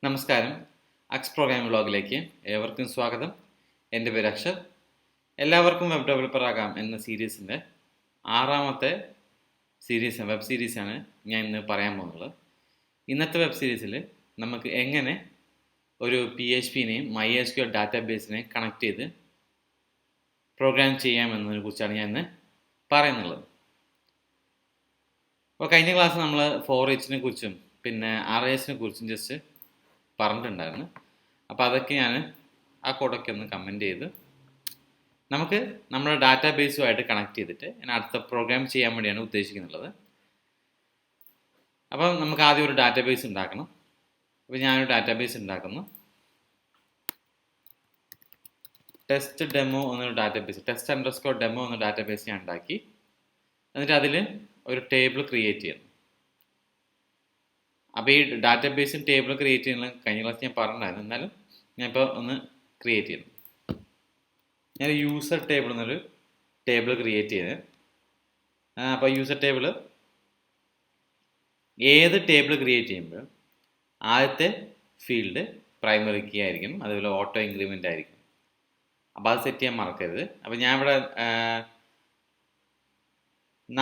നമസ്കാരം. അക്സ് പ്രോഗ്രാമിംഗ് വ്ളോഗിലേക്ക് ഏവർക്കും സ്വാഗതം. എൻ്റെ പേര് അക്ഷർ. എല്ലാവർക്കും വെബ് ഡെവലപ്പർ ആകാം എന്ന സീരീസിൻ്റെ 6ാമത്തെ വെബ് സീരീസാണ് ഞാൻ ഇന്ന് പറയാൻ പോകുന്നത്. ഇന്നത്തെ വെബ് സീരീസിൽ നമുക്ക് എങ്ങനെ ഒരു PHPനെയും MySQL ഡാറ്റാബേസിനെയും കണക്ട് ചെയ്ത് പ്രോഗ്രാം ചെയ്യാമെന്നതിനെ കുറിച്ചാണ് ഞാൻ ഇന്ന് പറയുന്നുള്ളത്. അപ്പോൾ കഴിഞ്ഞ ക്ലാസ് നമ്മൾ ഫോർ ഈച്ചിനെ കുറിച്ചും പിന്നെ RASനെ കുറിച്ചും ജസ്റ്റ് പറഞ്ഞിട്ടുണ്ടായിരുന്നു. അപ്പോൾ അതൊക്കെ ഞാൻ ആ കോഡൊക്കെ ഒന്ന് കമൻറ്റ് ചെയ്ത് നമുക്ക് നമ്മുടെ ഡാറ്റാബേസുമായിട്ട് കണക്ട് ചെയ്തിട്ട് ഞാൻ അടുത്ത പ്രോഗ്രാം ചെയ്യാൻ വേണ്ടിയാണ് ഉദ്ദേശിക്കുന്നുള്ളത്. അപ്പം നമുക്ക് ആദ്യം ഒരു ഡാറ്റാബേസ് ഉണ്ടാക്കണം. അപ്പോൾ ഞാനൊരു ഡാറ്റാബേസ് ഉണ്ടാക്കുന്നു. ടെസ്റ്റ് ഡെമോ എന്നൊരു ഡാറ്റാബേസ്, ടെസ്റ്റ്_ഡെമോ എന്ന ഡാറ്റാബേസ് ഞാൻ ഉണ്ടാക്കി. എന്നിട്ട് അതിൽ ഒരു ടേബിൾ ക്രിയേറ്റ് ചെയ്യുന്നു. അപ്പോൾ ഈ ഡാറ്റാബേസും ടേബിൾ ക്രിയേറ്റ് ചെയ്യുന്ന കഴിഞ്ഞ ക്ലാസ് ഞാൻ പറഞ്ഞിട്ടുണ്ടായിരുന്നു. എന്നാലും ഞാനിപ്പോൾ ഒന്ന് ക്രിയേറ്റ് ചെയ്യുന്നു. ഞാൻ യൂസർ ടേബിൾ എന്നൊരു ടേബിൾ ക്രിയേറ്റ് ചെയ്ത്, അപ്പോൾ യൂസർ ടേബിൾ ഏത് ടേബിൾ ക്രിയേറ്റ് ചെയ്യുമ്പോഴും ആദ്യത്തെ ഫീൽഡ് പ്രൈമറി കീ ആയിരിക്കും, അതുപോലെ ഓട്ടോ ഇൻക്രിമെൻ്റ് ആയിരിക്കും. അപ്പോൾ അത് സെറ്റ് ചെയ്യാൻ മറക്കരുത്. അപ്പോൾ ഞാൻ ഇവിടെ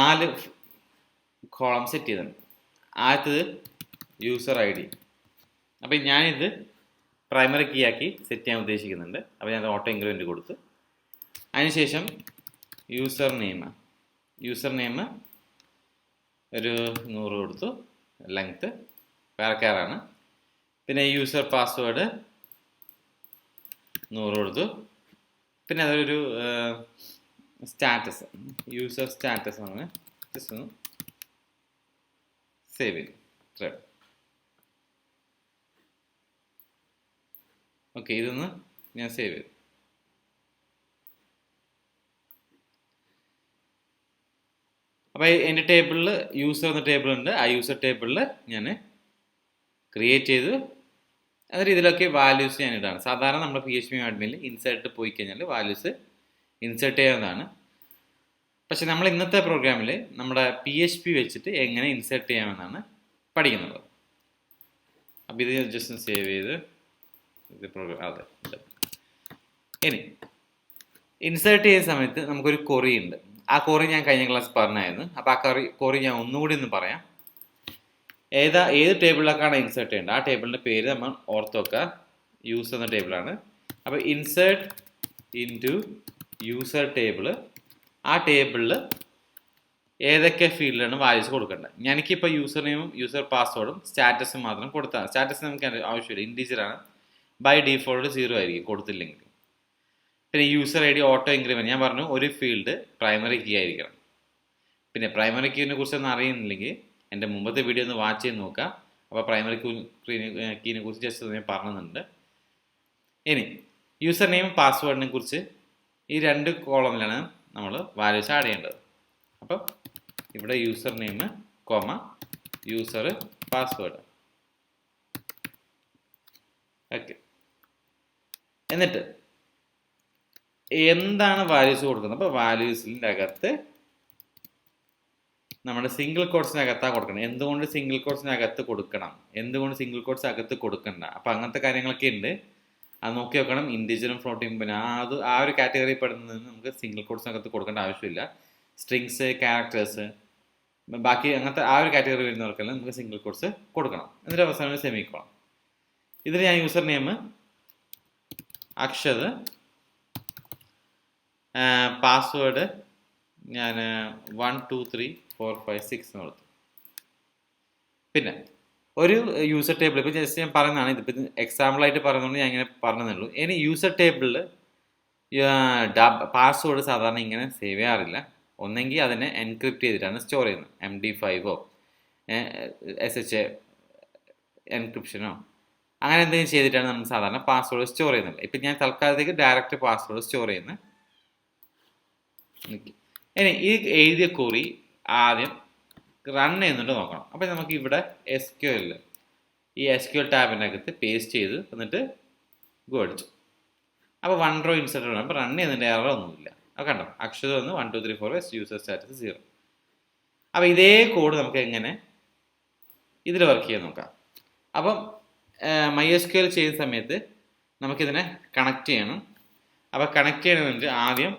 4 കോളം സെറ്റ് ചെയ്തിട്ടുണ്ട്. ആദ്യത്തത് യൂസർ ID. അപ്പോൾ ഞാനിത് പ്രൈമറി കീ ആക്കി സെറ്റ് ചെയ്യാൻ ഉദ്ദേശിക്കുന്നുണ്ട്. അപ്പോൾ ഞാൻ ഓട്ടോ ഇൻക്രിമെൻ്റ് കൊടുത്ത്, അതിനുശേഷം യൂസർ നെയിം ഒരു 100 കൊടുത്തു. ലെങ്ത്ത് വേറെക്കാറാണ്. പിന്നെ യൂസർ പാസ്വേഡ് 100 കൊടുത്തു. പിന്നെ അതൊരു സ്റ്റാറ്റസ്, യൂസർ സ്റ്റാറ്റസ് ആണ്. ജസ്റ്റ് ഒന്ന് സേവ് ചെയ്തു. ഓക്കെ, ഇതൊന്ന് ഞാൻ സേവ് ചെയ്തു. അപ്പോൾ എൻ്റെ ടേബിളിൽ യൂസർ എന്ന ടേബിൾ ഉണ്ട്. ആ യൂസർ ടേബിളിൽ ഞാൻ ക്രിയേറ്റ് ചെയ്തു. എന്നിട്ട് ഇതിലൊക്കെ വാല്യൂസ് ഞാൻ ഇടാണ്. സാധാരണ നമ്മുടെ PHP അഡ്മിനിൽ ഇൻസേർട്ട് പോയി കഴിഞ്ഞാൽ വാല്യൂസ് ഇൻസേർട്ട് ചെയ്യാവുന്നതാണ്. പക്ഷെ നമ്മൾ ഇന്നത്തെ പ്രോഗ്രാമിൽ നമ്മുടെ PHP വെച്ചിട്ട് എങ്ങനെ ഇൻസേർട്ട് ചെയ്യാമെന്നാണ് പഠിക്കുന്നത്. അപ്പോൾ ഇത് ജസ്റ്റ് സേവ് ചെയ്ത് ഇത് പ്രോഗ്രാം അതെ. ഇനി ഇൻസേർട്ട് ചെയ്യുന്ന സമയത്ത് നമുക്കൊരു കൊറി ഉണ്ട്. ആ കൊറി ഞാൻ കഴിഞ്ഞ ക്ലാസ് പറഞ്ഞായിരുന്നു. അപ്പോൾ ആ കൊറി ഞാൻ ഒന്നുകൂടി ഒന്ന് പറയാം. ഏത് ടേബിളിലേക്കാണ് ഇൻസേർട്ട് ചെയ്യേണ്ടത് ആ ടേബിളിൻ്റെ പേര് നമ്മൾ ഓർത്ത് വെക്കുക. യൂസർ എന്ന ടേബിളാണ്. അപ്പോൾ ഇൻസേർട്ട് ഇൻറ്റു യൂസർ ടേബിൾ. ആ ടേബിളിൽ ഏതൊക്കെ ഫീൽഡിലാണ് വാല്യൂസ് കൊടുക്കേണ്ടത്. എനിക്കിപ്പോൾ യൂസർ നെയിമും യൂസർ പാസ്വേഡും സ്റ്റാറ്റസും മാത്രം കൊടുത്താൽ. സ്റ്റാറ്റസ് നമുക്ക് ആവശ്യമില്ല, ഇൻറ്റീജറാണ്. ബൈ ഡീഫോൾട്ട് 0 ആയിരിക്കും കൊടുത്തില്ലെങ്കിൽ. പിന്നെ യൂസർ ID ഓട്ടോ ഇൻക്രിമെൻറ്റ് ഞാൻ പറഞ്ഞു, ഒരു ഫീൽഡ് പ്രൈമറി കീ ആയിരിക്കണം. പിന്നെ പ്രൈമറി കീനെ കുറിച്ചൊന്നും അറിയുന്നില്ലെങ്കിൽ എൻ്റെ മുമ്പത്തെ വീഡിയോ ഒന്ന് വാച്ച് ചെയ്ത് നോക്കുക. അപ്പോൾ പ്രൈമറി കീനെ കുറിച്ച് ജസ്റ്റ് ഞാൻ പറഞ്ഞിട്ടുണ്ട്. ഇനി യൂസർ നെയിം പാസ്വേഡിനെ കുറിച്ച് ഈ 2 കോളമിലാണ് നമ്മൾ വാല്യൂസ് ആഡ് ചെയ്യേണ്ടത്. അപ്പം ഇവിടെ user name comma user password. Okay, എന്നിട്ട് എന്താണ് വാല്യൂസ് കൊടുക്കുന്നത്? അപ്പോൾ വാല്യൂസിൻ്റെ അകത്ത് നമ്മുടെ സിംഗിൾ കോട്ട്സിനകത്താണ് കൊടുക്കണം. എന്തുകൊണ്ട് സിംഗിൾ കോട്ട്സിനകത്ത് കൊടുക്കണം, എന്തുകൊണ്ട് സിംഗിൾ കോട്ട്സ് അകത്ത് കൊടുക്കണ്ട, അപ്പോൾ അങ്ങനത്തെ കാര്യങ്ങളൊക്കെ ഉണ്ട്. അത് നോക്കി വെക്കണം. ഇൻഡിജറും ഫ്ലോട്ടിങ് പിന്നെ ആ ഒരു കാറ്റഗറി പെടുന്നതിന് നമുക്ക് സിംഗിൾ കോട്ട്സിനകത്ത് കൊടുക്കേണ്ട ആവശ്യമില്ല. സ്ട്രിങ്സ്, ക്യാരക്ടേഴ്സ്, ബാക്കി അങ്ങനത്തെ ആ ഒരു കാറ്റഗറി വരുന്നവർക്കെല്ലാം നമുക്ക് സിംഗിൾ കോട്ട്സ് കൊടുക്കണം. എന്നിട്ട് അവസാനം സെമിക്കോളം. ഇതിൽ ഞാൻ യൂസർ നെയിം അക്ഷത്, പാസ്വേഡ് ഞാൻ 1 2 3 4 5 6 എന്ന് കൊടുത്തു. പിന്നെ ഒരു യൂസർ ടേബിൾ ഇപ്പോൾ ജസ്റ്റ് ഞാൻ പറയുന്നതാണ്, ഇതിപ്പോൾ എക്സാമ്പിളായിട്ട് പറയുന്നതുകൊണ്ട് ഞാൻ ഇങ്ങനെ പറഞ്ഞതേ. ഇനി യൂസർ ടേബിളിൽ പാസ്വേഡ് സാധാരണ ഇങ്ങനെ സേവ് ചെയ്യാറില്ല. ഒന്നെങ്കിൽ അതിനെ എൻക്രിപ്റ്റ് ചെയ്തിട്ടാണ് സ്റ്റോർ ചെയ്യുന്നത്. MD5 SHA എൻക്രിപ്ഷനോ അങ്ങനെ എന്തെങ്കിലും ചെയ്തിട്ടാണ് നമ്മൾ സാധാരണ പാസ്വേഡ് സ്റ്റോർ ചെയ്യുന്നത്. ഇപ്പം ഞാൻ തൽക്കാലത്തേക്ക് ഡയറക്റ്റ് പാസ്വേഡ് സ്റ്റോർ ചെയ്യുന്നത്. ഇനി ഈ എഴുതിയ ക്വറി ആദ്യം റൺ ചെയ്യുന്നുണ്ട് നോക്കണം. അപ്പോൾ നമുക്ക് ഇവിടെ SQL ഈ SQL ടാബിൻ്റെ അകത്ത് പേസ്റ്റ് ചെയ്ത് എന്നിട്ട് ഗോ അടിച്ചു. അപ്പോൾ 1 റോ ഇൻസേർട്ട് ആണ്. അപ്പോൾ റൺ ചെയ്യുന്നതിൻ്റെ എറർ ഒന്നുമില്ല. അപ്പോൾ കണ്ടോ, അക്ഷരം ഒന്ന് 1 2 3 4 യൂസർ സ്റ്റാറ്റസ് 0. അപ്പോൾ ഇതേ കോഡ് നമുക്ക് എങ്ങനെ ഇതിൽ വർക്ക് ചെയ്യാൻ നോക്കാം. അപ്പം MySQL ചെയ്യുന്ന സമയത്ത് നമുക്കിതിനെ കണക്ട് ചെയ്യണം. അപ്പോൾ കണക്ട് ചെയ്യണമെങ്കിൽ ആദ്യം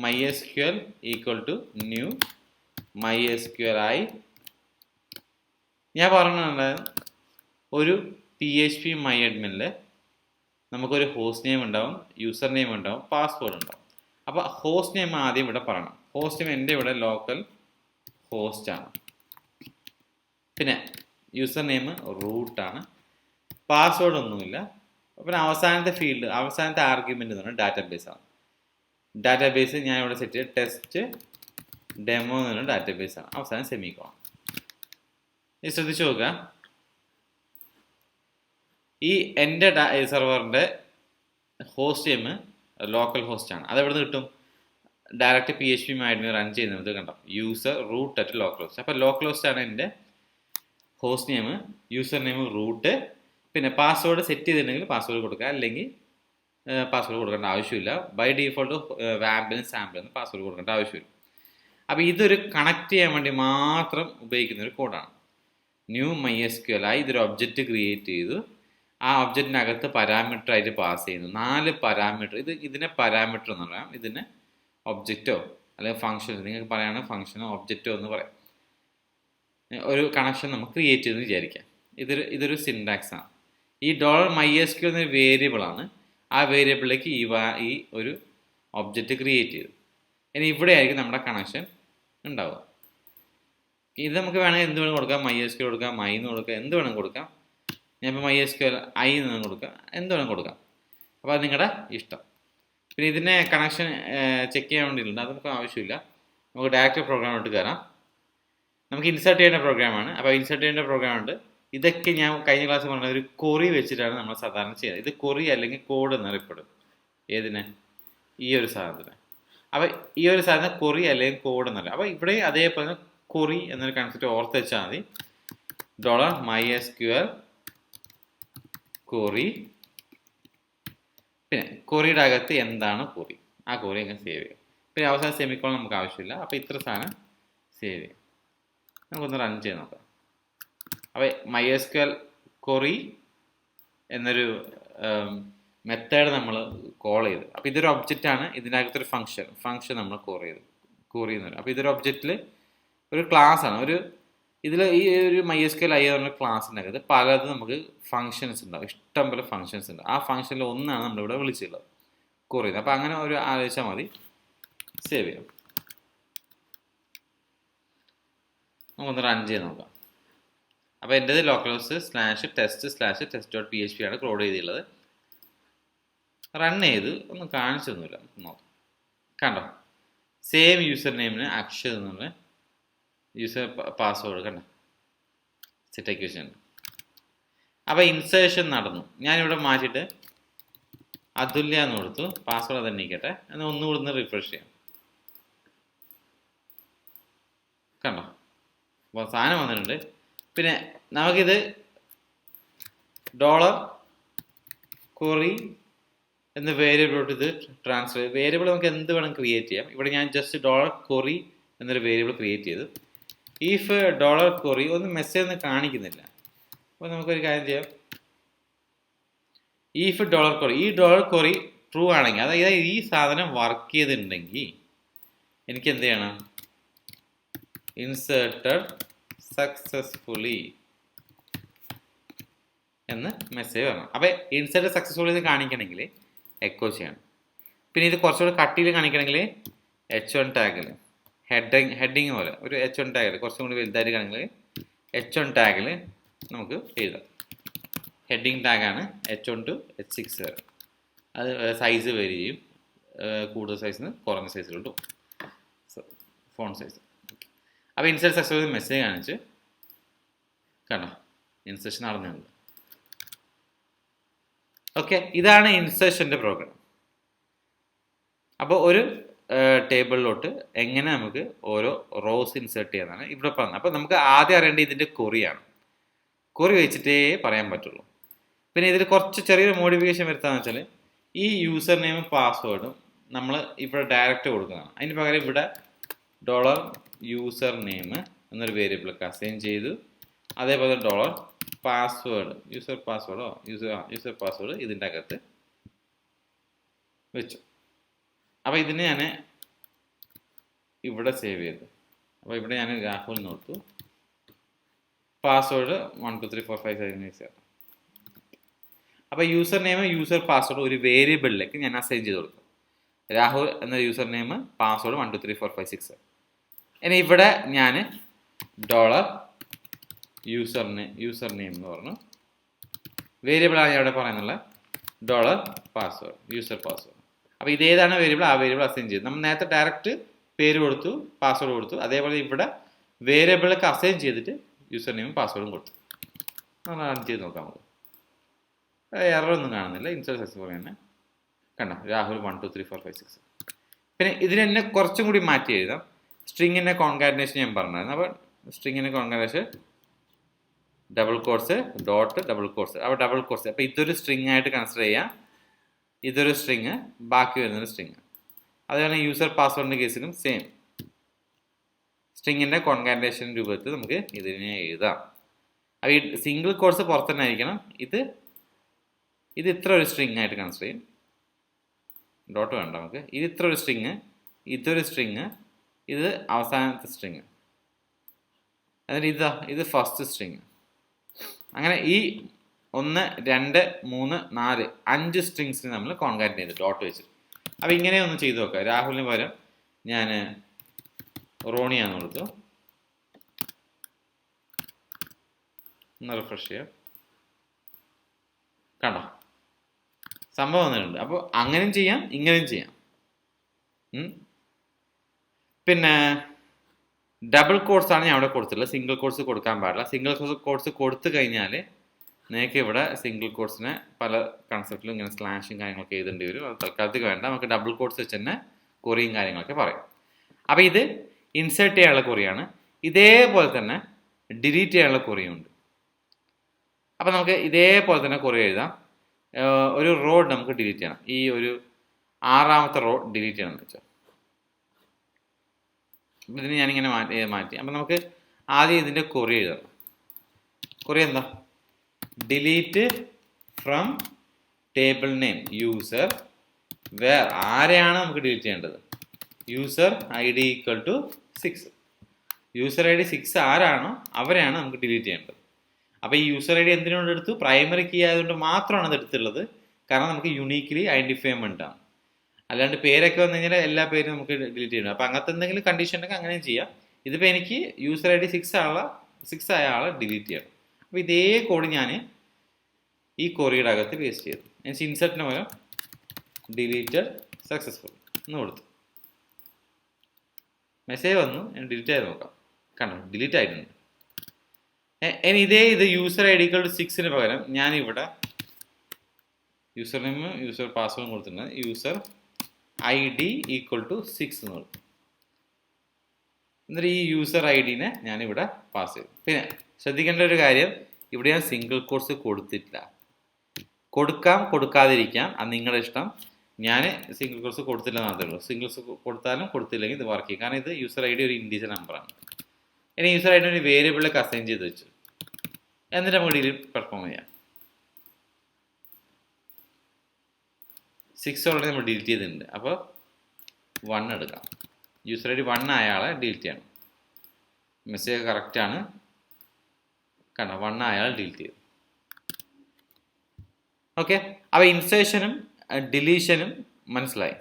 MySQL = new MySQLi. ഞാൻ പറഞ്ഞിട്ടുണ്ടായിരുന്നു ഒരു PHP MyAdmin നമുക്കൊരു ഹോസ്റ്റ് നെയിം ഉണ്ടാവും, യൂസർ നെയിം ഉണ്ടാവും, പാസ്വേഡ് ഉണ്ടാവും. അപ്പോൾ ഹോസ്റ്റ് നെയിം ആദ്യം ഇവിടെ പറയണം. ഹോസ്റ്റ് നെയിം എൻ്റെ ഇവിടെ ലോക്കൽ ഹോസ്റ്റ് ആണ്. പിന്നെ യൂസർ നെയിം റൂട്ടാണ്. പാസ്വേഡ് ഒന്നുമില്ല. പിന്നെ അവസാനത്തെ ഫീൽഡ്, അവസാനത്തെ ആർഗ്യുമെൻ്റ് എന്ന് പറഞ്ഞാൽ ഡാറ്റാബേസ് ആണ്. ഡാറ്റാബേസ് ഞാൻ ഇവിടെ സെറ്റ് ചെയ്ത് ടെസ്റ്റ് ഡെമോ എന്ന് പറഞ്ഞ ഡാറ്റാബേസ് ആണ്. അവസാനം സെമിക്കോളൻ. ഇത് ശ്രദ്ധിച്ചു നോക്കുക. ഈ എൻ്റെ സെർവറിൻ്റെ ഹോസ്റ്റ് നെയിം ലോക്കൽ ഹോസ്റ്റ് ആണ്. അതെവിടെ നിന്ന് കിട്ടും? ഡയറക്റ്റ് PHP MyAdmin റൺ ചെയ്യുന്നത് കണ്ടോ, user root at local host. അപ്പോൾ ലോക്കൽ ഹോസ്റ്റ് ആണ് എൻ്റെ host name, user name root. പിന്നെ പാസ്വേഡ് സെറ്റ് ചെയ്തിട്ടുണ്ടെങ്കിൽ പാസ്വേഡ് കൊടുക്കുക, അല്ലെങ്കിൽ പാസ്വേഡ് കൊടുക്കേണ്ട ആവശ്യമില്ല. ബൈ ഡീഫോൾട്ട് വാമ്പിനും സാമ്പിളിനും പാസ്വേഡ് കൊടുക്കേണ്ട ആവശ്യമില്ല. അപ്പോൾ ഇതൊരു കണക്ട് ചെയ്യാൻ വേണ്ടി മാത്രം ഉപയോഗിക്കുന്ന ഒരു കോഡാണ്. ന്യൂ MySQLi ഇതൊരു ഒബ്ജക്റ്റ് ക്രിയേറ്റ് ചെയ്തു. ആ ഒബ്ജക്റ്റിനകത്ത് പാരാമീറ്റർ ആയിട്ട് പാസ് ചെയ്യുന്നു 4 പാരാമീറ്റർ. ഇതിനെ പാരാമീറ്റർ എന്ന് പറയാം, ഇതിനെ ഒബ്ജക്റ്റോ അല്ലെങ്കിൽ ഫംഗ്ഷൻ, നിങ്ങൾക്ക് പറയുകയാണെങ്കിൽ ഫംഗ്ഷനോ ഒബ്ജക്റ്റോ എന്ന് പറയാം. ഒരു കണക്ഷൻ നമുക്ക് ക്രിയേറ്റ് ചെയ്തെന്ന് വിചാരിക്കാം. ഇതൊരു സിൻടാക്സ് ആണ്. ഈ $MySQL എന്നൊരു വേരിയബിളാണ്. ആ വേരിയബിളിലേക്ക് ഈ ഒരു ഒബ്ജക്റ്റ് ക്രിയേറ്റ് ചെയ്തു. ഇനി ഇവിടെ ആയിരിക്കും നമ്മുടെ കണക്ഷൻ ഉണ്ടാവുക. ഇത് നമുക്ക് വേണമെങ്കിൽ എന്ത് വേണം കൊടുക്കാം, MySQL കൊടുക്കാം, My എന്ന് കൊടുക്കാം, എന്ത് വേണം കൊടുക്കാം. ഞാൻ ഇപ്പോൾ MySQL i എന്ന് കൊടുക്കാം, എന്ത് വേണം കൊടുക്കാം. അപ്പോൾ അത് നിങ്ങളുടെ ഇഷ്ടം. പിന്നെ ഇതിനെ കണക്ഷൻ ചെക്ക് ചെയ്യാൻ വേണ്ടിയിട്ടുണ്ട്, അത് നമുക്ക് ആവശ്യമില്ല. നമുക്ക് ഡയറക്റ്റ് പ്രോഗ്രാമിലോട്ട് കയറാം. നമുക്ക് ഇൻസേർട്ട് ചെയ്യേണ്ട പ്രോഗ്രാമാണ്. അപ്പോൾ ഇൻസേർട്ട് ചെയ്യേണ്ട പ്രോഗ്രാം ഉണ്ട്. ഇതൊക്കെ ഞാൻ കഴിഞ്ഞ ക്ലാസ് പറഞ്ഞ ഒരു കൊറി വെച്ചിട്ടാണ് നമ്മൾ സാധാരണ ചെയ്യുന്നത്. ഇത് കൊറി അല്ലെങ്കിൽ കോഡ് എന്നറിയപ്പെടും. ഏതിനെ? ഈ ഒരു സാധനത്തിന്. അപ്പോൾ ഈ ഒരു സാധനം കൊറി അല്ലെങ്കിൽ കോഡ് എന്നല്ല. അപ്പോൾ ഇവിടെ അതേപോലെ കൊറി എന്നൊരു കൺസെപ്റ്റ് ഓർത്ത് വെച്ചാൽ മതി. $MySQL കൊറി. പിന്നെ കൊറിയുടെ അകത്ത് എന്താണ് കൊറി, ആ കൊറി അങ്ങനെ സേവ് ചെയ്യും. പിന്നെ അവസാനം സെമിക്കോളൻ നമുക്ക് ആവശ്യമില്ല. അപ്പോൾ ഇത്ര സാധനം സേവ് ചെയ്യും. നമുക്കൊന്ന് റൺ ചെയ്ത് നോക്കാം. അപ്പോൾ MySQL കൊറി എന്നൊരു മെത്തേഡ് നമ്മൾ കോൾ ചെയ്തു. അപ്പോൾ ഇതൊരു ഒബ്ജക്റ്റാണ്, ഇതിനകത്തൊരു ഫംഗ്ഷൻ നമ്മൾ കോൾ എന്ന് പറയും. അപ്പോൾ ഇതൊരു ഒബ്ജക്റ്റിൽ ഒരു ക്ലാസ് ആണ്. ഇതിൽ ഈ ഒരു MySQL i പറഞ്ഞ ക്ലാസ്സിനകത്ത് പലതും നമുക്ക് ഫങ്ഷൻസ് ഉണ്ടാവും, ഇഷ്ടം പോലെ ഫങ്ഷൻസ് ഉണ്ട്. ആ ഫങ്ഷനിൽ ഒന്നാണ് നമ്മളിവിടെ വിളിച്ചുള്ളത്, കോൾ ചെയ്യുന്നത്. അപ്പോൾ അങ്ങനെ ഒരു ആലോചിച്ചാൽ മതി. സേവ് ചെയ്യാം. നമുക്കൊന്ന് റൺ ചെയ്ത് നോക്കാം. അപ്പോൾ എൻ്റേത് ലോക്കൽ ഹോസ്റ്റ് /test/test.php ആണ് ക്ലോഡ് ചെയ്തിട്ടുള്ളത്. റൺ ചെയ്ത് ഒന്നും കാണിച്ചൊന്നുമില്ല, നോക്കാം. കണ്ടോ, സെയിം യൂസർ നെയിമിന് അക്ഷത് എന്നുള്ള യൂസർ പാസ്വേഡ് കണ്ടോ, സെറ്റ് ആക്കി വെച്ചിട്ടുണ്ട്. അപ്പോൾ ഇൻസേർഷൻ നടന്നു. ഞാനിവിടെ മാറ്റിയിട്ട് അതുല്യ എന്ന് കൊടുത്തു, പാസ്വേഡ് അത് എണ്ണിക്കട്ടെ. എന്നാൽ ഒന്നുകൂടി ഒന്ന് റിഫ്രഷ് ചെയ്യാം. കണ്ടോ, അപ്പോൾ സാധനം വന്നിട്ടുണ്ട്. പിന്നെ നമുക്കിത് $കൊറി എന്ന വേരിയബിളോട്ട് ഇത് ട്രാൻസ്ഫർ. വേരിയബിൾ നമുക്ക് എന്ത് വേണം ക്രിയേറ്റ് ചെയ്യാം. ഇവിടെ ഞാൻ ജസ്റ്റ് $കൊറി എന്നൊരു വേരിയബിൾ ക്രിയേറ്റ് ചെയ്തു. ഇഫ് $കൊറി ഒന്നും മെസ്സേജ് ഒന്നും കാണിക്കുന്നില്ല. അപ്പോൾ നമുക്കൊരു കാര്യം ചെയ്യാം. ഇഫ് $കൊറി, ഈ $കൊറി ട്രൂ ആണെങ്കിൽ, അതായത് ഈ സാധനം വർക്ക് ചെയ്തിട്ടുണ്ടെങ്കിൽ എനിക്ക് എന്ത് ചെയ്യണം, ഇൻസേർട്ടഡ് സക്സസ്ഫുള്ളി എന്ന് മെസ്സേജ് വരണം. അപ്പോൾ ഇൻസേർട്ടഡ് സക്സസ്ഫുള്ളി എന്ന് കാണിക്കണമെങ്കിൽ എക്കോ ചെയ്യണം. പിന്നെ ഇത് കുറച്ചുകൂടി കട്ടിയിൽ കാണിക്കണമെങ്കിൽ H1 ടാഗിൽ ഹെഡിങ് പോലെ ഒരു H1 ടാഗിൽ കുറച്ചും കൂടി വലുതായിട്ട് കാണിക്കണമെങ്കിൽ H1 ടാഗിൽ നമുക്ക് എഴുതാം. ഹെഡിങ് ടാഗാണ് H1 to H6 വരെ. അത് സൈസ് വേരി ചെയ്യും, കൂടുതൽ സൈസിന് കുറഞ്ഞ സൈസിലോട്ടും ഫോൺ സൈസ്. അപ്പോൾ ഇൻസേർട്ട് സക്സസ്ഫുള്ളി മെസ്സേജ് കാണിച്ച് കണ്ടോ, ഇൻസേർഷൻ നടന്നിട്ടുണ്ട്. ഓക്കെ, ഇതാണ് ഇൻസേർഷൻ്റെ പ്രോഗ്രാം. അപ്പോൾ ഒരു ടേബിളിലോട്ട് എങ്ങനെ നമുക്ക് ഓരോ റോസ് ഇൻസേർട്ട് ചെയ്യാനാണ് ഇവിടെ പറഞ്ഞത്. അപ്പോൾ നമുക്ക് ആദ്യം അറിയേണ്ടത് ഇതിൻ്റെ കൊറിയാണ്. കൊറി വെച്ചിട്ടേ പറയാൻ പറ്റുള്ളൂ. പിന്നെ ഇതിൽ കുറച്ച് ചെറിയൊരു മോഡിഫിക്കേഷൻ വരുത്താന്ന് വെച്ചാൽ ഈ യൂസർ നെയിമും പാസ്വേഡും നമ്മൾ ഇവിടെ ഡയറക്റ്റ് കൊടുക്കുന്നതാണ്. അതിന് പകരം ഇവിടെ $യൂസർ നെയിം എന്നൊരു വേരിയബിൾ അസൈൻ ചെയ്തു. അതേപോലെ പാസ്വേഡ് യൂസർ പാസ്വേഡ് ഇതിൻ്റെ അകത്ത് വെച്ചു. അപ്പോൾ ഇതിന് ഞാൻ ഇവിടെ സേവ് ചെയ്തു. അപ്പോൾ ഇവിടെ ഞാൻ രാഹുൽ നോർത്തു, പാസ്വേഡ് 123456. അപ്പോൾ യൂസർ നെയിം യൂസർ പാസ്വേഡ് ഒരു വേരിയബിളിലേക്ക് ഞാൻ അസൈൻ ചെയ്ത് കൊടുത്തു. രാഹുൽ എന്ന യൂസർ നെയിം, പാസ്വേഡ് 123456. ഇനി ഇവിടെ ഞാൻ യൂസർ നെയിം എന്ന് പറഞ്ഞു, വേരിയബിളാണ് ഇവിടെ പറയുന്നുള്ള പാസ്വേഡ് യൂസർ പാസ്വേഡ്. അപ്പോൾ ഇതേതാണ് വേരിയബിൾ, ആ വേരിയബിൾ അസൈൻ ചെയ്തു. നമ്മൾ നേരത്തെ ഡയറക്റ്റ് പേര് കൊടുത്തു, പാസ്വേഡ് കൊടുത്തു. അതേപോലെ ഇവിടെ വേരിയബിളൊക്കെ അസൈൻ ചെയ്തിട്ട് യൂസർ നെയിമും പാസ്വേഡും കൊടുത്തു. നമ്മൾ റൺ ചെയ്ത് നോക്കാം. നമുക്ക് എററൊന്നും കാണുന്നില്ല, ഇൻസ്റ്റോൾ സക്സസ്ഫുൾ തന്നെ. കണ്ടോ, രാഹുൽ 123456. പിന്നെ ഇതിന് തന്നെ കുറച്ചും കൂടി മാറ്റി എഴുതാം. സ്ട്രിങ്ങിൻ്റെ കോൺകാറ്റിനേഷൻ ഞാൻ പറഞ്ഞായിരുന്നു. അപ്പോൾ സ്ട്രിങ്ങിൻ്റെ concatenation double quotes dot double quotes. അപ്പോൾ ഡബിൾ കോട്ട്സ്, അപ്പോൾ ഇതൊരു സ്ട്രിങ് ആയിട്ട് കൺസിഡർ ചെയ്യാം, ഇതൊരു സ്ട്രിങ്, ബാക്കി വരുന്നൊരു സ്ട്രിങ്. അതുപോലെ യൂസർ പാസ്വേഡിൻ്റെ കേസിലും സെയിം സ്ട്രിങ്ങിൻ്റെ കോൺകാറ്റിനേഷൻ രൂപത്തിൽ നമുക്ക് ഇതിനെ എഴുതാം. അപ്പോൾ ഈ സിംഗിൾ കോട്ട്സ് പുറത്ത് തന്നെ ആയിരിക്കണം. ഇത് ഇത്ര ഒരു സ്ട്രിങ് ആയിട്ട് കൺസിഡർ ചെയ്യും. ഡോട്ട് വേണ്ട നമുക്ക്. ഇത് ഇത്ര ഒരു സ്ട്രിങ്, ഇതൊരു സ്ട്രിങ്, ഇത് അവസാനത്തെ സ്ട്രിങ്, എന്നിട്ട് ഇത് ഫസ്റ്റ് സ്ട്രിങ്. അങ്ങനെ ഈ 1 2 3 4 5 സ്ട്രിങ്സിന് നമ്മൾ കോൺകാറ്റ് ചെയ്ത് ഡോട്ട് വെച്ച്. അപ്പോൾ ഇങ്ങനെ ഒന്ന് ചെയ്ത് നോക്കാം. രാഹുലിന് പകരം ഞാൻ റോണിയാന്ന് കൊടുത്തു. ഒന്ന് റിഫ്രഷ് ചെയ്യാം. കണ്ടോ, സംഭവം വന്നിട്ടുണ്ട്. അപ്പോൾ അങ്ങനെയും ചെയ്യാം, ഇങ്ങനെയും ചെയ്യാം. പിന്നെ ഡബിൾ കോട്ട്സ് ആണ് ഞാൻ അവിടെ കൊടുത്തിട്ടുള്ളത്, സിംഗിൾ കോട്ട്സ് കൊടുക്കാൻ പാടില്ല. സിംഗിൾ കോട്ട്സ് കൊടുത്തു കഴിഞ്ഞാൽ നിങ്ങൾക്ക് ഇവിടെ സിംഗിൾ കോട്ട്സിനെ പല കൺസെപ്റ്റിലും ഇങ്ങനെ സ്ലാഷും കാര്യങ്ങളൊക്കെ എഴുതേണ്ടി വരും. അത് തൽക്കാലത്തേക്ക് വേണ്ട, നമുക്ക് ഡബിൾ കോട്ട്സ് വെച്ച് തന്നെ കൊറിയും കാര്യങ്ങളൊക്കെ പറയാം. അപ്പോൾ ഇത് ഇൻസേർട്ട് ചെയ്യാനുള്ള കൊറിയാണ്. ഇതേപോലെ തന്നെ ഡിലീറ്റ് ചെയ്യാനുള്ള കൊറിയുണ്ട്. അപ്പോൾ നമുക്ക് ഇതേപോലെ തന്നെ കൊറി എഴുതാം. ഒരു റോ നമുക്ക് ഡിലീറ്റ് ചെയ്യണം. ഈ ഒരു 6ാമത്തെ റോ ഡിലീറ്റ് ചെയ്യണം എന്ന് വെച്ചാൽ ഇതിന് ഞാനിങ്ങനെ മാറ്റി. അപ്പം നമുക്ക് ആദ്യം ഇതിൻ്റെ കൊറി എഴുതാം. കൊറി എന്താ? Delete from table name user where. ആരെയാണ് നമുക്ക് ഡിലീറ്റ് ചെയ്യേണ്ടത്? User ID = 6. യൂസർ ID 6 ആരാണോ അവരെയാണ് നമുക്ക് ഡിലീറ്റ് ചെയ്യേണ്ടത്. അപ്പോൾ ഈ യൂസർ ID എന്തിനോട് എടുത്തു? പ്രൈമറി കീ ആയതുകൊണ്ട് മാത്രമാണ് അത് എടുത്തുള്ളത്. കാരണം നമുക്ക് യുണീക്ക്ലി ഐഡൻറ്റിഫൈമെൻ്റ് ആണ്. അല്ലാണ്ട് പേരൊക്കെ വന്നു കഴിഞ്ഞാൽ എല്ലാ പേരും നമുക്ക് ഡിലീറ്റ് ചെയ്യണം. അപ്പോൾ അങ്ങനത്തെ എന്തെങ്കിലും കണ്ടീഷൻ ഉണ്ടെങ്കിൽ അങ്ങനെയും ചെയ്യാം. ഇതിപ്പോൾ എനിക്ക് യൂസർ ID 6 ആയ ആളെ ഡിലീറ്റ് ചെയ്യണം. അപ്പോൾ ഇതേ കോഡ് ഞാൻ ഈ കൊറിയുടെ അകത്ത് പേസ്റ്റ് ചെയ്തു. ഞാൻ ഇൻസെർട്ടിന് പകരം ഡിലീറ്റഡ് സക്സസ്ഫുൾ എന്ന് കൊടുത്തു. മെസ്സേജ് വന്നു, ഞാൻ ഡിലീറ്റ് ആയി നോക്കാം. കണ്ടോ, ഡിലീറ്റ് ആയിട്ടുണ്ട്. ഇനി ഇത് യൂസർ ID = 6 പകരം ഞാനിവിടെ യൂസർ നെയിം യൂസർ പാസ്വേഡും കൊടുത്തിട്ടുണ്ട്. യൂസർ ID = 6 എന്ന് കൊടുത്തു. എന്നിട്ട് ഈ യൂസർ IDനെ ഞാനിവിടെ പാസ് ചെയ്തു. പിന്നെ ശ്രദ്ധിക്കേണ്ട ഒരു കാര്യം, ഇവിടെ ഞാൻ സിംഗിൾ കോട്ട്സ് കൊടുത്തിട്ടില്ല. കൊടുക്കാം, കൊടുക്കാതിരിക്കാം, അത് നിങ്ങളുടെ ഇഷ്ടം. ഞാൻ സിംഗിൾ കോട്ട്സ് കൊടുത്തില്ല മാത്രമേ ഉള്ളൂ. സിംഗിൾസ് കൊടുത്താലും കൊടുത്തില്ലെങ്കിൽ ഇത് വർക്ക് ചെയ്യും. കാരണം ഇത് യൂസർ ID ഒരു ഇൻഡീജർ നമ്പറാണ്. ഇനി യൂസർ ID ഒരു വേരിയബിളിലേക്ക് അസൈൻ ചെയ്ത് വെച്ചു. എന്നിട്ട് നമുക്ക് ഡിലീറ്റ് പെർഫോം ചെയ്യാം. 6 ഓൾറെഡി നമ്മൾ ഡിലീറ്റ് ചെയ്തിട്ടുണ്ട്. അപ്പോൾ 1 എടുക്കാം. യൂസർ ID 1 ആയ ആളെ ഡിലീറ്റ് ചെയ്യണം. മെസ്സേജ് കറക്റ്റാണ്. കണ്ടോ, 1 ആയ ആൾ ഡിലീറ്റ് ചെയ്തു. ഓക്കെ, അപ്പോൾ ഇൻസേർഷനും ഡിലീഷനും മനസ്സിലായി.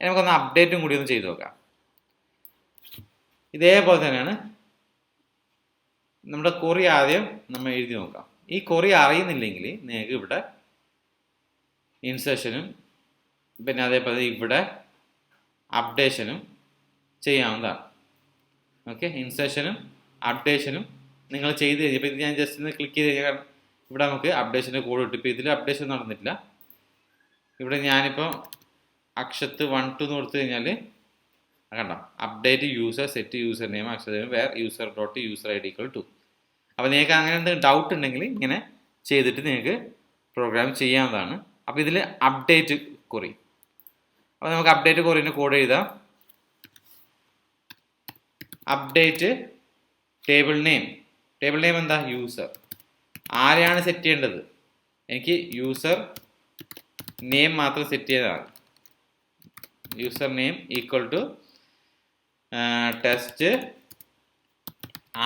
നമുക്കൊന്ന് അപ്ഡേറ്റും കൂടി ഒന്ന് ചെയ്ത് നോക്കാം. ഇതേപോലെ തന്നെയാണ് നമ്മുടെ കൊറി ആദ്യം നമ്മൾ എഴുതി നോക്കാം. ഈ കൊറി അറിയുന്നില്ലെങ്കിൽ നിങ്ങൾക്ക് ഇവിടെ ഇൻസേർഷനും പിന്നെ അതേപോലെ ഇവിടെ അപ്ഡേഷനും ചെയ്യാവുന്നതാണ്. ഓക്കെ, ഇൻസേർഷനും അപ്ഡേഷനും നിങ്ങൾ ചെയ്ത് കഴിഞ്ഞപ്പോൾ ഇത് ഞാൻ ജസ്റ്റ് ഒന്ന് ക്ലിക്ക് ചെയ്ത് കഴിഞ്ഞാൽ ഇവിടെ നമുക്ക് അപ്ഡേഷൻ്റെ കോഡ് കിട്ടും. ഇപ്പോൾ ഇതിൽ അപ്ഡേഷൻ നടന്നിട്ടില്ല. ഇവിടെ ഞാനിപ്പോൾ അക്ഷത്ത് 1 2 എന്ന് കൊടുത്തു കഴിഞ്ഞാൽ കണ്ടോ, update user set user name അക്ഷര where user dot user ID = 2. അപ്പോൾ നിങ്ങൾക്ക് അങ്ങനെ എന്തെങ്കിലും ഡൗട്ട് ഉണ്ടെങ്കിൽ ഇങ്ങനെ ചെയ്തിട്ട് നിങ്ങൾക്ക് പ്രോഗ്രാം ചെയ്യാവുന്നതാണ്. അപ്പോൾ ഇതിൽ അപ്ഡേറ്റ് കൊറി. അപ്പോൾ നമുക്ക് അപ്ഡേറ്റ് കൊറിൻ്റെ കോഡ് എഴുതാം. അപ്ഡേറ്റ് ടേബിൾ നെയിം എന്താ? യൂസർ. ആരെയാണ് സെറ്റ് ചെയ്യേണ്ടത്? എനിക്ക് യൂസർ നെയിം മാത്രം സെറ്റ് ചെയ്തതാണ്. User name equal to test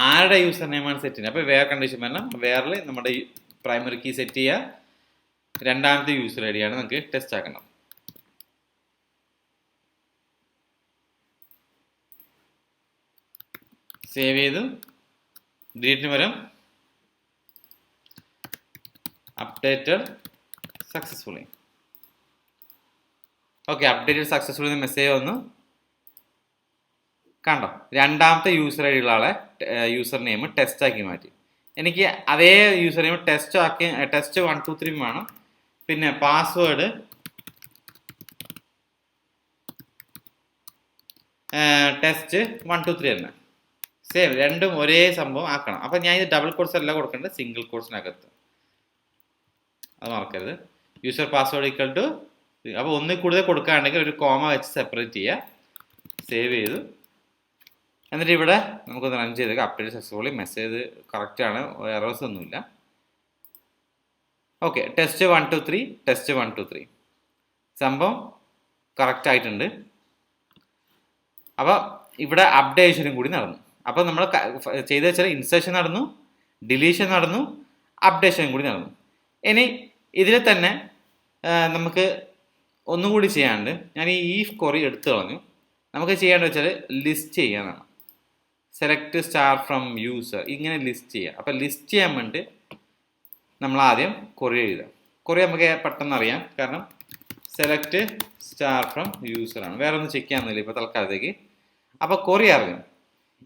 ആരുടെ യൂസർ നെയിമാണ് സെറ്റ് ചെയ്യുന്നത്. അപ്പോൾ വേറെ കണ്ടീഷൻ വരണം. വേറെ നമ്മുടെ പ്രൈമറി കീ സെറ്റ് ചെയ്യുക, രണ്ടാമത്തെ യൂസർ ഐ ഡിയാണ് നമുക്ക് ടെസ്റ്റ് ആക്കണം. സേവ് ചെയ്തു. ഡിലീറ്റിന് പകരം updated successfully. Okay, updated successfully message വന്നു. കണ്ടോ, രണ്ടാമത്തെ യൂസർ ഐ ഡിയുള്ള ആളെ യൂസർ നെയിം ടെസ്റ്റ് ആക്കി മാറ്റി. എനിക്ക് അതേ യൂസർ നെയിം ടെസ്റ്റ് 1 2 3 വേണം. പിന്നെ പാസ്വേഡ് ടെസ്റ്റ് 1 2 3 തന്നെ. സെയിം, രണ്ടും ഒരേ സംഭവം ആക്കണം. അപ്പം ഞാൻ ഇത് ഡബിൾ കോട്ട്സ് അല്ല കൊടുക്കേണ്ടത്, സിംഗിൾ കോട്ട്സിനകത്ത്. അത് മറക്കരുത്. യൂസർ പാസ്വേഡ് ഈക്വൽ ടു, അപ്പോൾ ഒന്നിൽ കൂടുതൽ കൊടുക്കുകയാണെങ്കിൽ ഒരു കോമ വെച്ച് സെപ്പറേറ്റ് ചെയ്യുക. സേവ് ചെയ്തു. എന്നിട്ട് ഇവിടെ നമുക്കൊന്ന് റൺ ചെയ്തേക്കാം. അപ്ഡേറ്റ് സക്സസ്ഫുള്ളി, മെസ്സേജ് കറക്റ്റാണ്, എറേഴ്സ് ഒന്നുമില്ല. ഓക്കെ, ടെസ്റ്റ് 1 2 3 ടെസ്റ്റ് 1 2 3 സംഭവം കറക്റ്റ് ആയിട്ടുണ്ട്. അപ്പോൾ ഇവിടെ അപ്ഡേഷനും കൂടി നടന്നു. അപ്പോൾ നമ്മൾ ചെയ്ത് വെച്ചാൽ ഇൻസേർഷൻ നടന്നു, ഡിലീഷൻ നടന്നു, അപ്ഡേഷനും കൂടി നടന്നു. ഇനി ഇതിൽ തന്നെ നമുക്ക് ഒന്നുകൂടി ചെയ്യാണ്ട്, ഞാൻ ഈ കൊറി എടുത്തു കളഞ്ഞു. നമുക്ക് ചെയ്യേണ്ടത് വെച്ചാൽ ലിസ്റ്റ് ചെയ്യാനാണ്. സെലക്ട് സ്റ്റാർ ഫ്രം യൂസർ, ഇങ്ങനെ ലിസ്റ്റ് ചെയ്യുക. അപ്പോൾ ലിസ്റ്റ് ചെയ്യാൻ വേണ്ടി നമ്മൾ ആദ്യം കൊറി എഴുതുക. കൊറി നമുക്ക് പെട്ടെന്ന് അറിയാം, കാരണം സെലക്ട് സ്റ്റാർ ഫ്രം യൂസറാണ്. വേറെ ഒന്നും ചെക്ക് ചെയ്യാമെന്നില്ല ഇപ്പോൾ തൽക്കാലത്തേക്ക്. അപ്പോൾ കൊറി അറിയാം.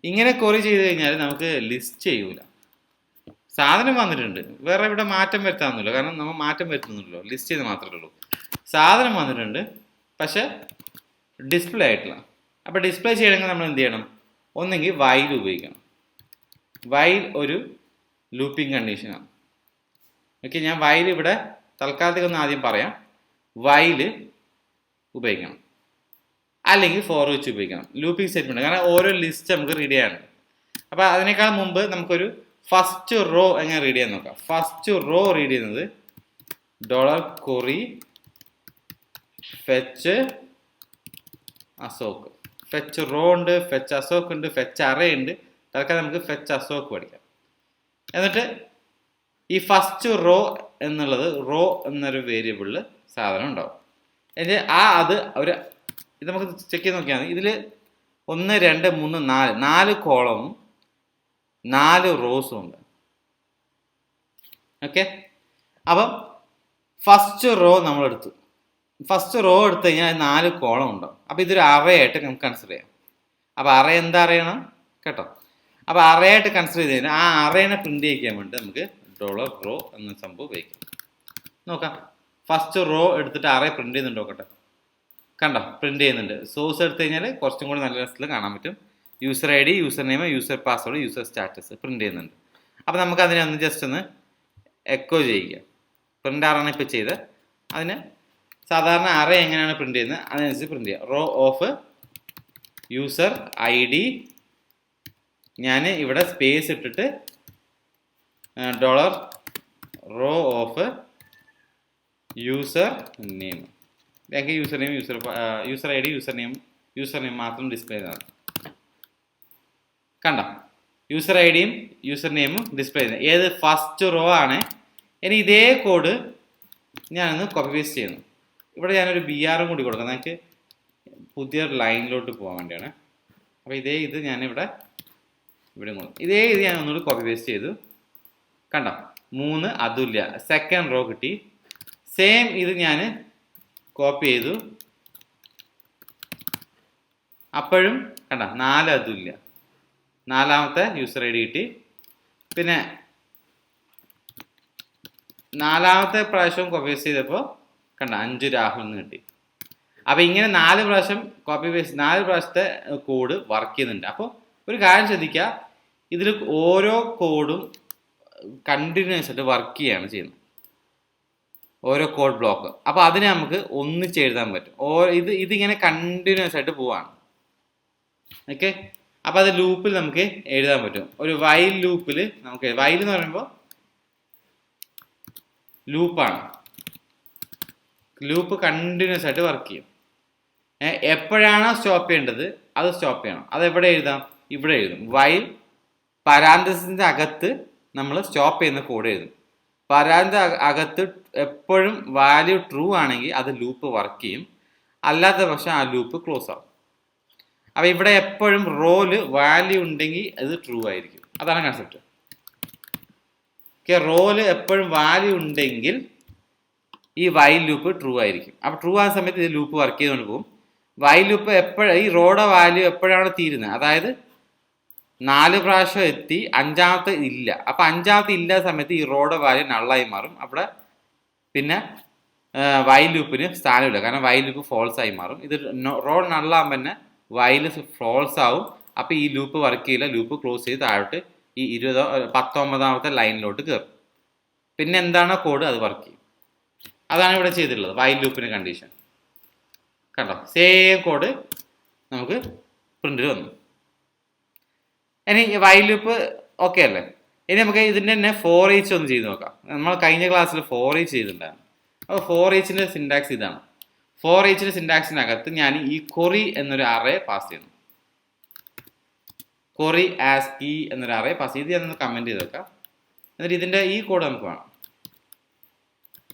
ഇങ്ങനെ കൊറി ചെയ്ത് കഴിഞ്ഞാൽ നമുക്ക് ലിസ്റ്റ് ചെയ്യൂല. സാധനം വന്നിട്ടുണ്ട്, വേറെ ഇവിടെ മാറ്റം വരുത്താമെന്നില്ല, കാരണം നമ്മൾ മാറ്റം വരുത്തുന്നില്ലല്ലോ, ലിസ്റ്റ് ചെയ്ത് മാത്രമേ ഉള്ളൂ. സാധനം വന്നിട്ടുണ്ട്, പക്ഷെ ഡിസ്പ്ലേ ആയിട്ടില്ല. അപ്പോൾ ഡിസ്പ്ലേ ചെയ്യണമെങ്കിൽ നമ്മൾ എന്ത് ചെയ്യണം? ഒന്നെങ്കിൽ വൈൽ ഉപയോഗിക്കണം. വൈൽ ഒരു ലൂപ്പിംഗ് കണ്ടീഷനാണ്. ഓക്കെ, ഞാൻ വൈൽ ഇവിടെ തൽക്കാലത്തേക്ക് ഒന്ന് ആദ്യം പറയാം. വൈൽ ഉപയോഗിക്കണം, അല്ലെങ്കിൽ ഫോർ വെച്ച് ഉപയോഗിക്കണം. ലൂപ്പിംഗ് സ്റ്റേറ്റ്മെൻറ്റ്, കാരണം ഓരോ ലിസ്റ്റ് നമുക്ക് റീഡ് ചെയ്യാനുണ്ട്. അപ്പോൾ അതിനേക്കാൾ മുമ്പ് നമുക്കൊരു ഫസ്റ്റ് റോ എങ്ങനെ റീഡ് ചെയ്യാൻ നോക്കാം. ഫസ്റ്റ് റോ റീഡ് ചെയ്യുന്നത് $query ഫെച്ച് അസോക്ക്. ഫെച്ച് റോ ഉണ്ട്, ഫെച്ച് അസോക്ക് ഉണ്ട്, ഫെച്ച് അറേ ഉണ്ട്. തൽക്കാലം നമുക്ക് ഫെച്ച് അസോക്ക് പഠിക്കാം. എന്നിട്ട് ഈ ഫസ്റ്റ് റോ എന്നുള്ളത് റോ എന്നൊരു വേരിയബിളിൽ സാധനം ഉണ്ടാവും. എന്നിട്ട് അത് ഒരു ഇത് നമുക്ക് ചെക്ക് ചെയ്ത് നോക്കിയാൽ ഇതിൽ 1 2 3 4 കോളവും 4 റോസും ഉണ്ട്. ഓക്കെ, അപ്പം ഫസ്റ്റ് റോ നമ്മൾ എടുത്തു. ഫസ്റ്റ് റോ എടുത്തു കഴിഞ്ഞാൽ 4 കോളം ഉണ്ടാവും. അപ്പോൾ ഇതൊരു അറേ ആയിട്ട് നമുക്ക് കൺസിഡർ ചെയ്യാം. അപ്പോൾ അറേ എന്താ അറിയണം കേട്ടോ. അപ്പോൾ അറേ ആയിട്ട് കൺസിഡർ ചെയ്ത് കഴിഞ്ഞാൽ ആ അറേനെ പ്രിന്റ് ചെയ്യിക്കാൻ വേണ്ടി നമുക്ക് $റോ എന്ന സംഭവം ഉപയോഗിക്കാം. നോക്കാം, ഫസ്റ്റ് റോ എടുത്തിട്ട് അറേ പ്രിന്റ് ചെയ്യുന്നുണ്ടോ നോക്കട്ടെ. കണ്ടോ, പ്രിന്റ് ചെയ്യുന്നുണ്ട്. സോഴ്സ് എടുത്തു കഴിഞ്ഞാൽ കുറച്ചും കൂടി നല്ല രസത്തിൽ കാണാൻ പറ്റും. User I D, user name, user password, user status print ചെയ്യുന്നുണ്ട്. അപ്പോൾ നമുക്ക് അതിനെ ഒന്ന് ജസ്റ്റ് ഒന്ന് എക്കോ ചെയ്യിക്കുക. പ്രിന്റ് ആറാണ് ഇപ്പോൾ ചെയ്ത്. അതിന് സാധാരണ അറേ എങ്ങനെയാണ് പ്രിന്റ് ചെയ്യുന്നത് അതിനനുസരിച്ച് പ്രിന്റ് ചെയ്യുക. Row of user I D, ഞാൻ ഇവിടെ സ്പേസ് ഇട്ടിട്ട് $റോ ഓഫ് യൂസർ നെയിം. അല്ലെങ്കിൽ user name, user I D, user name മാത്രം ഡിസ്പ്ലേ ചെയ്താൽ കണ്ടോ. യൂസർ ഐ ഡിയും യൂസർ നെയിമും ഡിസ്പ്ലേ ചെയ്യുന്നത് ഏത് ഫസ്റ്റ് റോ ആണ്. ഇനി ഇതേ കോഡ് ഞാനൊന്ന് കോപ്പി പേസ്റ്റ് ചെയ്യുന്നു. ഇവിടെ ഞാനൊരു BR കൂടി കൊടുക്കാം, നമുക്ക് പുതിയൊരു ലൈനിലോട്ട് പോകാൻ വേണ്ടിയാണ്. അപ്പോൾ ഇത് ഞാനിവിടെ ഇതേ ഇത് ഞാൻ ഒന്നുകൂടി കോപ്പി പേസ്റ്റ് ചെയ്തു. കണ്ടോ, 3 അതുല്യ സെക്കൻഡ് റോ കിട്ടി. സെയിം ഇത് ഞാൻ കോപ്പി ചെയ്തു, അപ്പോഴും കണ്ട 4 അതുല്യ, 4ാമത്തെ യൂസർ ഐ ഡി കിട്ടി. പിന്നെ 4ാമത്തെ പ്രാവശ്യം കോപ്പി പേസ്റ്റ് ചെയ്തപ്പോൾ കണ്ട 5 രാഹുൽ എന്ന് കിട്ടി. അപ്പോൾ ഇങ്ങനെ 4 പ്രാവശ്യം കോപ്പി പേസ്റ്റ്, 4 പ്രാവശ്യത്തെ കോഡ് വർക്ക് ചെയ്യുന്നുണ്ട്. അപ്പോൾ ഒരു കാര്യം ശ്രദ്ധിക്കുക, ഇതിൽ ഓരോ കോഡും കണ്ടിന്യൂസ് ആയിട്ട് വർക്ക് ചെയ്യുകയാണ് ചെയ്യുന്നത്, ഓരോ കോഡ് ബ്ലോക്ക്. അപ്പോൾ അതിനെ നമുക്ക് ഒന്നിച്ച് എഴുതാൻ പറ്റും. ഇതിങ്ങനെ കണ്ടിന്യൂസ് ആയിട്ട് പോവാണ്. ഓക്കെ, അപ്പോൾ അത് ലൂപ്പിൽ നമുക്ക് എഴുതാൻ പറ്റും. ഒരു വൈൽ ലൂപ്പിൽ നമുക്ക്, വൈൽ എന്ന് പറയുമ്പോൾ ലൂപ്പാണ്. ലൂപ്പ് കണ്ടിന്യൂസ് ആയിട്ട് വർക്ക് ചെയ്യും. എപ്പോഴാണോ സ്റ്റോപ്പ് ചെയ്യേണ്ടത് അത് സ്റ്റോപ്പ് ചെയ്യണം. അത് എവിടെ എഴുതാം? ഇവിടെ എഴുതും. വൈൽ പരാന്തസിൻ്റെ അകത്ത് നമ്മൾ സ്റ്റോപ്പ് ചെയ്യുന്ന കോഡ് എഴുതും. പരാന്ത അകത്ത് എപ്പോഴും വാല്യൂ ട്രൂ ആണെങ്കിൽ അത് ലൂപ്പ് വർക്ക് ചെയ്യും, അല്ലാത്ത പക്ഷം ആ ലൂപ്പ് ക്ലോസ് ആവും. അപ്പോൾ ഇവിടെ എപ്പോഴും റോല് വാല്യൂ ഉണ്ടെങ്കിൽ അത് ട്രൂ ആയിരിക്കും. അതാണ് കൺസെപ്റ്റ്. ഓക്കെ, റോല് എപ്പോഴും വാല്യൂ ഉണ്ടെങ്കിൽ ഈ വൈൽ ലൂപ്പ് ട്രൂ ആയിരിക്കും. അപ്പോൾ ട്രൂ ആയ സമയത്ത് ഇത് ലൂപ്പ് വർക്ക് ചെയ്തുകൊണ്ട് പോകും. വൈൽ ലൂപ്പ് എപ്പോഴും ഈ റോയുടെ വാല്യൂ എപ്പോഴാണ് തീരുന്നത്, അതായത് 4 പ്രാവശ്യം എത്തി 5ാമത്തെ ഇല്ല, അപ്പോൾ 5ാമത്തെ ഇല്ലാത്ത സമയത്ത് ഈ റോയുടെ വാല്യൂ നള്ളായി മാറും. അവിടെ പിന്നെ വൈൽ ലൂപ്പിന് സ്ഥാനമില്ല, കാരണം വൈൽ ലൂപ്പ് ഫോൾസ് ആയി മാറും. ഇത് റോഡ് നള്ളാകുമ്പോൾ തന്നെ വൈൽ ഫോൾസ് ആവും. അപ്പോൾ ഈ ലൂപ്പ് വർക്ക് ചെയ്യില്ല, ലൂപ്പ് ക്ലോസ് ചെയ്ത് താഴോട്ട് ഈ 19ാമത്തെ ലൈനിലോട്ട് കയറും. പിന്നെ എന്താണോ കോഡ് അത് വർക്ക് ചെയ്യും. അതാണ് ഇവിടെ ചെയ്തിട്ടുള്ളത് വൈൽ ലൂപ്പിന് കണ്ടീഷൻ. കണ്ടോ, സെയിം കോഡ് നമുക്ക് പ്രിന്റിൽ വന്നു. ഇനി വൈൽ ലൂപ്പ് ഓക്കെ അല്ലേ? ഇനി നമുക്ക് ഇതിൻ്റെ തന്നെ ഫോർ ഈച്ച് ഒന്ന് ചെയ്ത് നോക്കാം. നമ്മൾ കഴിഞ്ഞ ക്ലാസ്സിൽ ഫോർ ഈച്ച് ചെയ്തിട്ടുണ്ടായിരുന്നു. അപ്പോൾ ഫോർ ഈച്ചിൻ്റെ സിൻടാക്സ് ഇതാണ്. ഫോർ ഈച്ചിൻ്റെ സിൻടാക്സിനകത്ത് ഞാൻ ഈ കൊറി എന്നൊരു അറേ പാസ് ചെയ്യുന്നു. കൊറി ആസ് കീ എന്നൊരു അറേ പാസ് ചെയ്ത് ഞാനൊന്ന് കമൻറ്റ് ചെയ്ത് വെക്കാം. എന്നിട്ട് ഇതിൻ്റെ ഈ കോഡ് നമുക്ക് വേണം.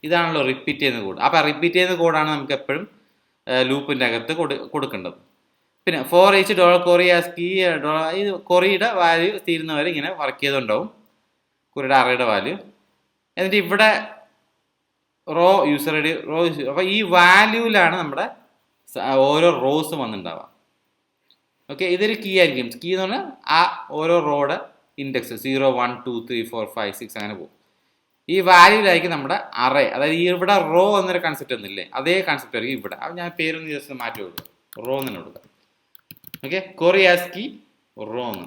ഇതാണല്ലോ റിപ്പീറ്റ് ചെയ്യുന്ന കോഡ്. അപ്പോൾ റിപ്പീറ്റ് ചെയ്യുന്ന കോഡാണ് നമുക്ക് എപ്പോഴും ലൂപ്പിൻ്റെ അകത്ത് കൊടുക്കേണ്ടത്. പിന്നെ ഫോർ ഈച്ച് $കൊറി ആസ് കീ ഈ കൊറിയുടെ വാല്യൂ തീരുന്നവരെ ഇങ്ങനെ വർക്ക് ചെയ്തുണ്ടാവും, കൊറിയുടെ അറേയുടെ വാല്യൂ. എന്നിട്ട് ഇവിടെ row user I D row. അപ്പോൾ ഈ വാല്യൂവിലാണ് നമ്മുടെ ഓരോ റോസും വന്നിട്ടുണ്ടാവുക. ഓക്കെ, ഇതൊരു കീ ആയിരിക്കും. കീ എന്ന് പറഞ്ഞാൽ ആ ഓരോ റോയുടെ ഇൻഡെക്സ് 0, 1, 2, 3, 4, 5, 6 അങ്ങനെ പോകും. ഈ വാല്യൂലായിരിക്കും നമ്മുടെ അറേ, അതായത് ഈ ഇവിടെ റോ എന്നൊരു കൺസെപ്റ്റ് ഒന്നുമില്ലേ, അതേ കൺസെപ്റ്റ് ആയിരിക്കും ഇവിടെ. അപ്പോൾ ഞാൻ പേരൊന്ന് ജസ്റ്റ് മാറ്റി കൊടുക്കുക, റോ എന്ന് തന്നെ കൊടുക്കുക. ഓക്കെ, കൊറി ആസ് കീ റോ എന്ന്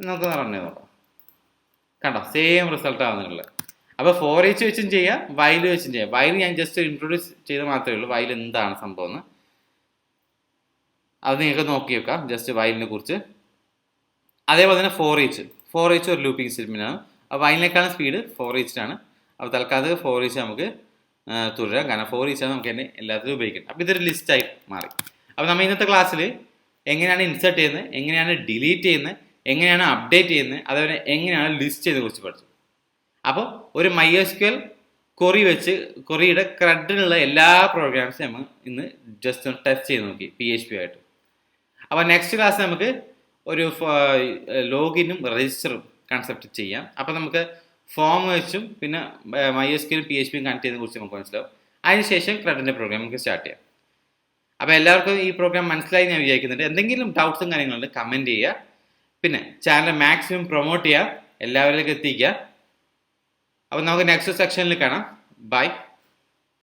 നമുക്ക് റൺ ചെയ്ത് നോക്കാം. കണ്ടോ, സെയിം റിസൾട്ട് ആവുന്നുള്ളത്. അപ്പോൾ ഫോർ ഈച്ച് വെച്ചും ചെയ്യാം, വൈൽ വെച്ചും ചെയ്യാം. വൈൽ ഞാൻ ജസ്റ്റ് ഇൻട്രൊഡ്യൂസ് ചെയ്ത് മാത്രമേ ഉള്ളൂ, വൈൽ എന്താണ് സംഭവം എന്ന്. അത് നിങ്ങൾക്ക് നോക്കി വെക്കാം ജസ്റ്റ് വൈലിനെ കുറിച്ച്. അതേപോലെ തന്നെ ഫോർ ഈച്ച് ഒരു ലൂപ്പിംഗ് സ്റ്റേറ്റ്മെൻറ്റാണ്. അപ്പോൾ വൈലിനേക്കാളും സ്പീഡ് ഫോർ ഈച്ചിനാണ്. അപ്പോൾ തൽക്കാലം ഫോർ ഈച്ച് നമുക്ക് തുടരാം, കാരണം ഫോർ ഈച്ചാണ് നമുക്ക് തന്നെ എല്ലാത്തിലും ഉപയോഗിക്കുന്നത്. അപ്പോൾ ഇതൊരു ലിസ്റ്റായി മാറി. അപ്പോൾ നമ്മൾ ഇന്നത്തെ ക്ലാസ്സിൽ എങ്ങനെയാണ് ഇൻസേർട്ട് ചെയ്യുന്നത്, എങ്ങനെയാണ് ഡിലീറ്റ് ചെയ്യുന്നത്, എങ്ങനെയാണ് അപ്ഡേറ്റ് ചെയ്യുന്നത്, അതുപോലെ എങ്ങനെയാണ് ലിസ്റ്റ് ചെയ്തതിനെ കുറിച്ച് പഠിച്ചു. അപ്പോൾ ഒരു MySQL കൊറി വെച്ച് കൊറിയുടെ ക്രെഡിലുള്ള എല്ലാ പ്രോഗ്രാംസും നമ്മൾ ഇന്ന് ജസ്റ്റ് ഒന്ന് ടെസ്റ്റ് ചെയ്ത് നോക്കി PHP ആയിട്ട്. അപ്പോൾ നെക്സ്റ്റ് ക്ലാസ് നമുക്ക് ഒരു ലോഗിനും രജിസ്റ്ററും കൺസെപ്റ്റ് ചെയ്യാം. അപ്പോൾ നമുക്ക് ഫോം വെച്ചും പിന്നെ MySQL PHP കണക്ട് ചെയ്യുന്നതിനെ കുറിച്ച് നമുക്ക് മനസ്സിലാവും. അതിനുശേഷം ക്രെഡിൻ്റെ പ്രോഗ്രാം നമുക്ക് സ്റ്റാർട്ട് ചെയ്യാം. അപ്പോൾ എല്ലാവർക്കും ഈ പ്രോഗ്രാം മനസ്സിലായി ഞാൻ വിചാരിക്കുന്നുണ്ട്. എന്തെങ്കിലും ഡൗട്ട്സും കാര്യങ്ങളുണ്ട് കമൻറ്റ് ചെയ്യുക. പിന്നെ ചാനൽ മാക്സിമം പ്രൊമോട്ട് ചെയ്യുക, എല്ലാവരിലേക്കും എത്തിക്കുക. അപ്പോൾ നമുക്ക് നെക്സ്റ്റ് സെക്ഷനിൽ കാണാം. ബൈ.